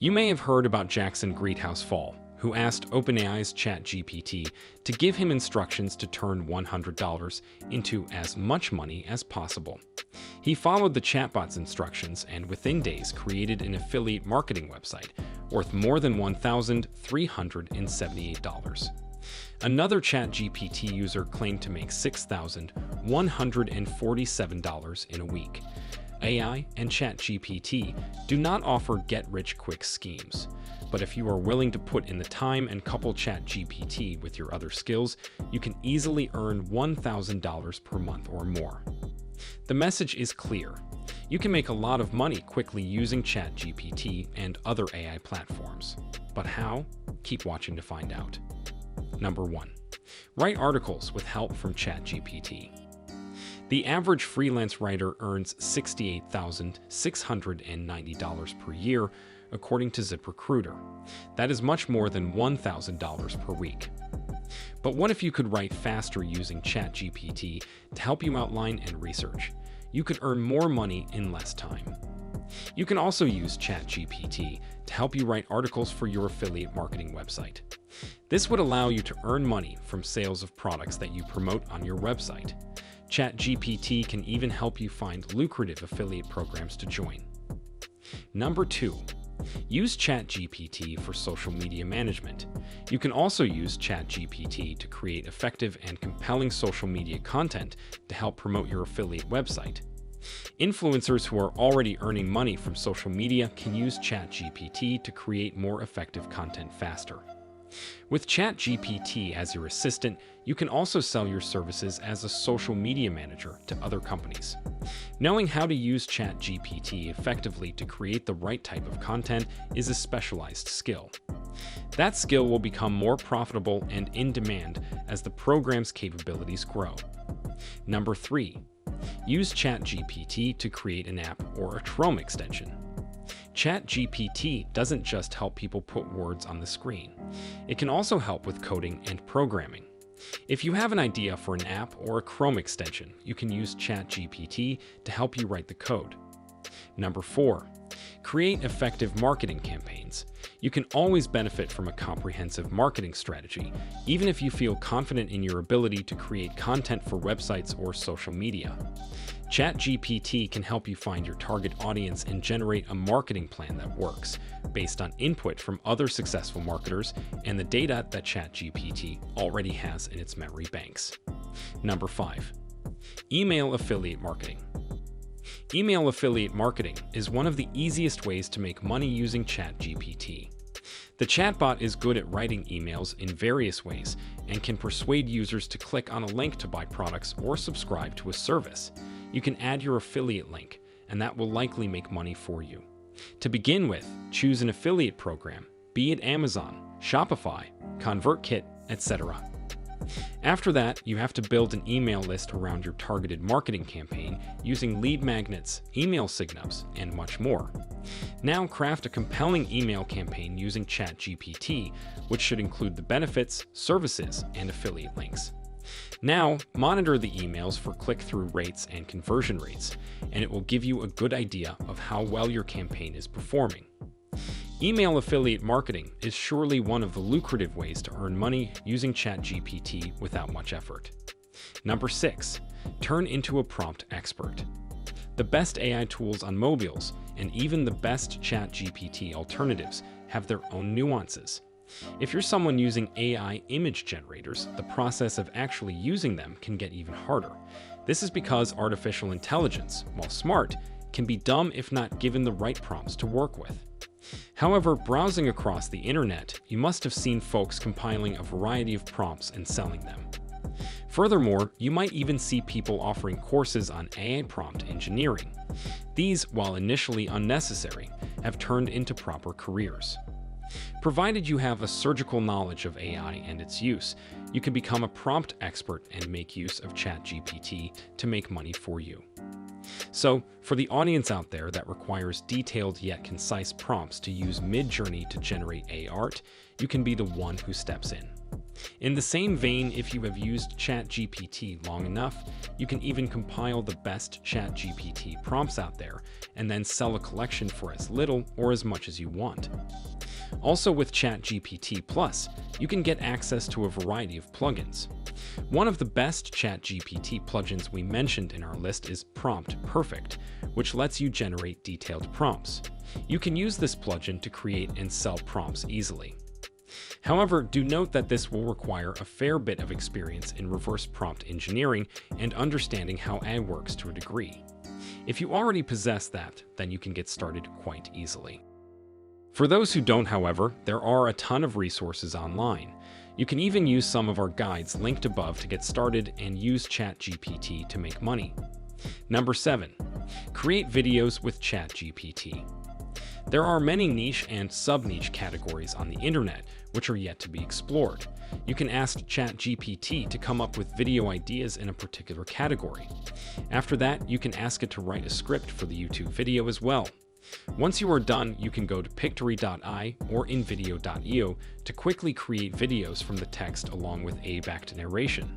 You may have heard about Jackson Greathouse Fall, who asked OpenAI's ChatGPT to give him instructions to turn $100 into as much money as possible. He followed the chatbot's instructions and within days created an affiliate marketing website worth more than $1,378. Another ChatGPT user claimed to make $6,147 in a week. AI and ChatGPT do not offer get-rich-quick schemes, but if you are willing to put in the time and couple ChatGPT with your other skills, you can easily earn $1,000 per month or more. The message is clear. You can make a lot of money quickly using ChatGPT and other AI platforms. But how? Keep watching to find out. Number 1. Write articles with help from ChatGPT. The average freelance writer earns $68,690 per year, according to ZipRecruiter. That is much more than $1,000 per week. But what if you could write faster using ChatGPT to help you outline and research? You could earn more money in less time. You can also use ChatGPT to help you write articles for your affiliate marketing website. This would allow you to earn money from sales of products that you promote on your website. ChatGPT can even help you find lucrative affiliate programs to join. Number 2. Use ChatGPT for social media management. You can also use ChatGPT to create effective and compelling social media content to help promote your affiliate website. Influencers who are already earning money from social media can use ChatGPT to create more effective content faster. With ChatGPT as your assistant, you can also sell your services as a social media manager to other companies. Knowing how to use ChatGPT effectively to create the right type of content is a specialized skill. That skill will become more profitable and in demand as the program's capabilities grow. Number 3. Use ChatGPT to create an app or a Chrome extension. ChatGPT doesn't just help people put words on the screen. It can also help with coding and programming. If you have an idea for an app or a Chrome extension, you can use ChatGPT to help you write the code. Number 4. Create effective marketing campaigns. You can always benefit from a comprehensive marketing strategy, even if you feel confident in your ability to create content for websites or social media. ChatGPT can help you find your target audience and generate a marketing plan that works, based on input from other successful marketers and the data that ChatGPT already has in its memory banks. Number 5. Email affiliate marketing. Email affiliate marketing is one of the easiest ways to make money using ChatGPT. The chatbot is good at writing emails in various ways and can persuade users to click on a link to buy products or subscribe to a service. You can add your affiliate link, and that will likely make money for you. To begin with, choose an affiliate program, be it Amazon, Shopify, ConvertKit, etc. After that, you have to build an email list around your targeted marketing campaign using lead magnets, email signals, and much more. Now craft a compelling email campaign using ChatGPT, which should include the benefits, services, and affiliate links. Now, monitor the emails for click-through rates and conversion rates, and it will give you a good idea of how well your campaign is performing. Email affiliate marketing is surely one of the lucrative ways to earn money using ChatGPT without much effort. Number 6. Turn into a prompt expert. The best AI tools on mobiles, and even the best ChatGPT alternatives, have their own nuances. If you're someone using AI image generators, the process of actually using them can get even harder. This is because artificial intelligence, while smart, can be dumb if not given the right prompts to work with. However, browsing across the internet, you must have seen folks compiling a variety of prompts and selling them. Furthermore, you might even see people offering courses on AI prompt engineering. These, while initially unnecessary, have turned into proper careers. Provided you have a surgical knowledge of AI and its use, you can become a prompt expert and make use of ChatGPT to make money for you. So, for the audience out there that requires detailed yet concise prompts to use Mid-Journey to generate art, you can be the one who steps in. In the same vein, if you have used ChatGPT long enough, you can even compile the best ChatGPT prompts out there and then sell a collection for as little or as much as you want. Also with ChatGPT Plus, you can get access to a variety of plugins. One of the best ChatGPT plugins we mentioned in our list is Prompt Perfect, which lets you generate detailed prompts. You can use this plugin to create and sell prompts easily. However, do note that this will require a fair bit of experience in reverse prompt engineering and understanding how AI works to a degree. If you already possess that, then you can get started quite easily. For those who don't, however, there are a ton of resources online. You can even use some of our guides linked above to get started and use ChatGPT to make money. Number 7. Create videos with ChatGPT. There are many niche and sub-niche categories on the internet which are yet to be explored. You can ask ChatGPT to come up with video ideas in a particular category. After that, you can ask it to write a script for the YouTube video as well. Once you are done, you can go to Pictory.ai or InVideo.io to quickly create videos from the text along with a backed narration.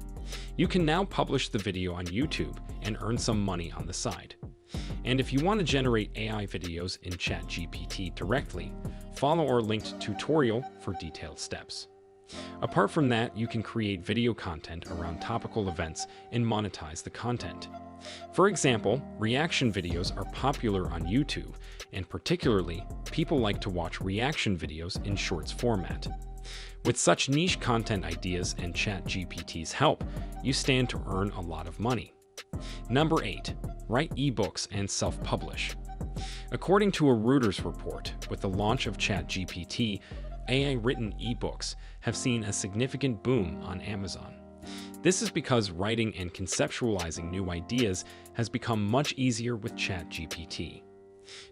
You can now publish the video on YouTube and earn some money on the side. And if you want to generate AI videos in ChatGPT directly, follow our linked tutorial for detailed steps. Apart from that, you can create video content around topical events and monetize the content. For example, reaction videos are popular on YouTube, and particularly, people like to watch reaction videos in shorts format. With such niche content ideas and ChatGPT's help, you stand to earn a lot of money. Number 8. Write ebooks and self-publish. According to a Reuters report, with the launch of ChatGPT, AI-written ebooks have seen a significant boom on Amazon. This is because writing and conceptualizing new ideas has become much easier with ChatGPT.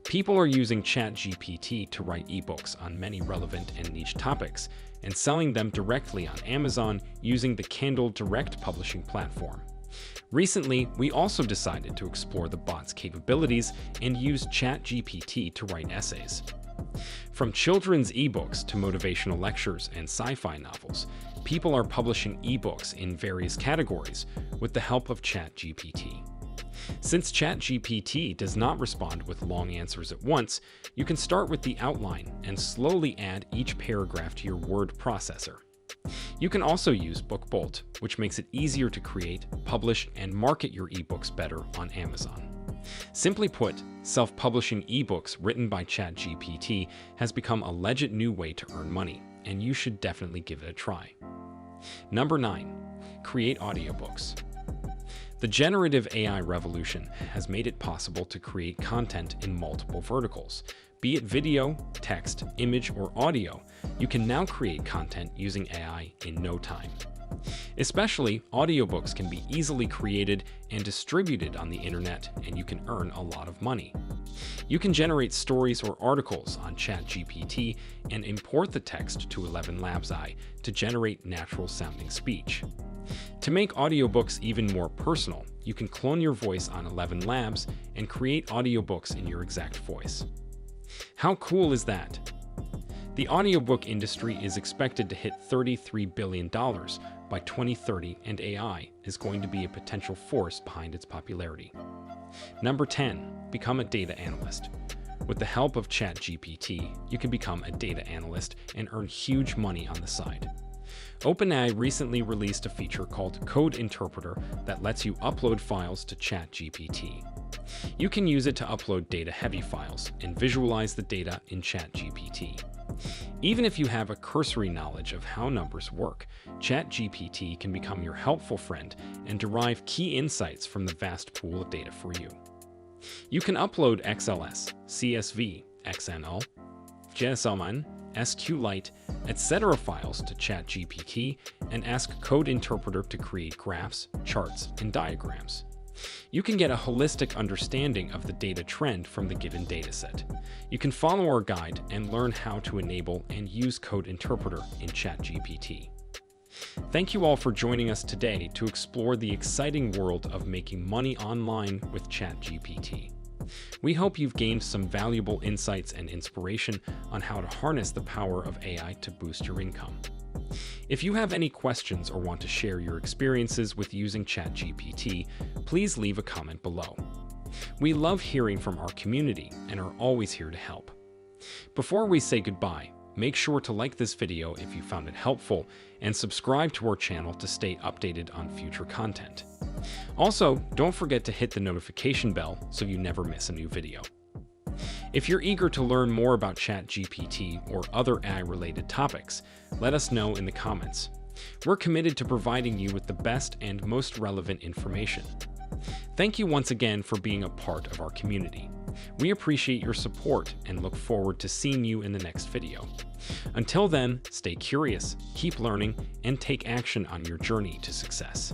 People are using ChatGPT to write ebooks on many relevant and niche topics and selling them directly on Amazon using the Kindle Direct publishing platform. Recently, we also decided to explore the bot's capabilities and use ChatGPT to write essays. From children's ebooks to motivational lectures and sci-fi novels, people are publishing ebooks in various categories with the help of ChatGPT. Since ChatGPT does not respond with long answers at once, you can start with the outline and slowly add each paragraph to your word processor. You can also use BookBolt, which makes it easier to create, publish, and market your ebooks better on Amazon. Simply put, self-publishing ebooks written by ChatGPT has become a legit new way to earn money, and you should definitely give it a try. Number 9. Create audiobooks. The generative AI revolution has made it possible to create content in multiple verticals. Be it video, text, image, or audio, you can now create content using AI in no time. Especially, audiobooks can be easily created and distributed on the internet, and you can earn a lot of money. You can generate stories or articles on ChatGPT and import the text to 11 Labs AI to generate natural-sounding speech. To make audiobooks even more personal, you can clone your voice on 11 Labs and create audiobooks in your exact voice. How cool is that? The audiobook industry is expected to hit $33 billion by 2030, and AI is going to be a potential force behind its popularity. Number 10. Become a data analyst. With the help of ChatGPT, you can become a data analyst and earn huge money on the side. OpenAI recently released a feature called Code Interpreter that lets you upload files to ChatGPT. You can use it to upload data-heavy files and visualize the data in ChatGPT. Even if you have a cursory knowledge of how numbers work, ChatGPT can become your helpful friend and derive key insights from the vast pool of data for you. You can upload XLS, CSV, XML, JSON, SQLite, etc. files to ChatGPT and ask Code Interpreter to create graphs, charts, and diagrams. You can get a holistic understanding of the data trend from the given dataset. You can follow our guide and learn how to enable and use Code Interpreter in ChatGPT. Thank you all for joining us today to explore the exciting world of making money online with ChatGPT. We hope you've gained some valuable insights and inspiration on how to harness the power of AI to boost your income. If you have any questions or want to share your experiences with using ChatGPT, please leave a comment below. We love hearing from our community and are always here to help. Before we say goodbye, make sure to like this video if you found it helpful and subscribe to our channel to stay updated on future content. Also, don't forget to hit the notification bell so you never miss a new video. If you're eager to learn more about ChatGPT or other AI-related topics, let us know in the comments. We're committed to providing you with the best and most relevant information. Thank you once again for being a part of our community. We appreciate your support and look forward to seeing you in the next video. Until then, stay curious, keep learning, and take action on your journey to success.